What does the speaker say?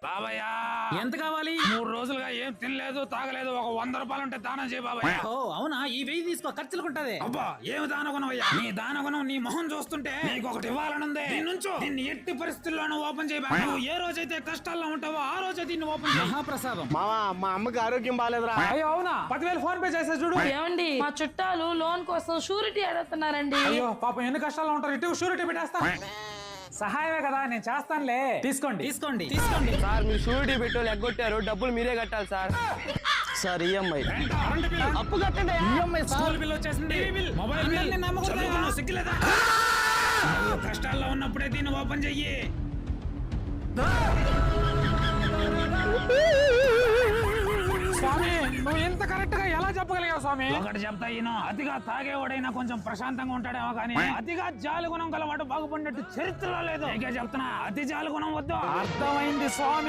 బాబయ్య ఎంత కావాలి? 3 రోజులుగా ఏం తినలేదు తాగలేదు. ఒక 100 రూపాయలు ఉంటే దానం చేయి బాబయ్య. ఓ అవునా, ఈ 1000 తీసుకో, ఖర్చులుకుంటది. అబ్బా ఏమి దానగుణమయ్యా, నీ దానగుణం నీ మొహం చూస్తుంటే నీకు ఒకటి ఇవ్వాలనుంది. దీన్ని ఎట్టి పరిస్థితుల్లోనూ ఓపెన్ చేయి. నువ్వు ఏ రోజైతే కష్టాల్లో ఉంటావో ఆ రోజే దీన్ని ఓపెన్ చేయి. మహాప్రసాదం. మావా మా అమ్మకి ఆరోగ్యం బాగాలేదురా. అయ్యో అవునా, 10,000 ఫోన్ పే చేసా చూడు. ఏమండి, మా చుట్టాలు లోన్ కోసం షూరిటీ అడుగుతున్నారండి. అయ్యో పాపం ఎన్ని కష్టాల్లో ఉంటారు. ఇటు షూరిటీ పెట్టేస్తా. సహాయమే కదా, నేను చేస్తానులే. తీసుకోండి తీసుకోండి తీసుకోండి. సార్ మీరు షూరిటీ పెట్టి ఎగ్గొట్టారు, డబ్బులు మీరే కట్టాలి సార్. సార్ ఈఎంఐ అప్పు కట్టండి. ఈఎంఐ స్కూల్ బిల్ వచ్చేసింది, మొబైల్ బిల్, చదువుకున్నావు, సిగ్గులేదా? నువ్వు కష్టాల్లో ఉన్నప్పుడే దీన్ని ఓపెన్ చెయ్యి. స్వామి నువ్వు ఇంత కరెక్ట్ గా ఎలా చెప్పగలిగావు స్వామి? ఒకటి చెప్తా ఈయన, అతిగా తాగేవాడైనా కొంచెం ప్రశాంతంగా ఉంటాడేమో కానీ అతిగా జాలి గుణం గలవాడు బాగుపడినట్టు చరిత్రలో లేదు. ఇక చెప్తున్నా, అతి జాలి గుణం వద్దు. అర్థమైంది స్వామి.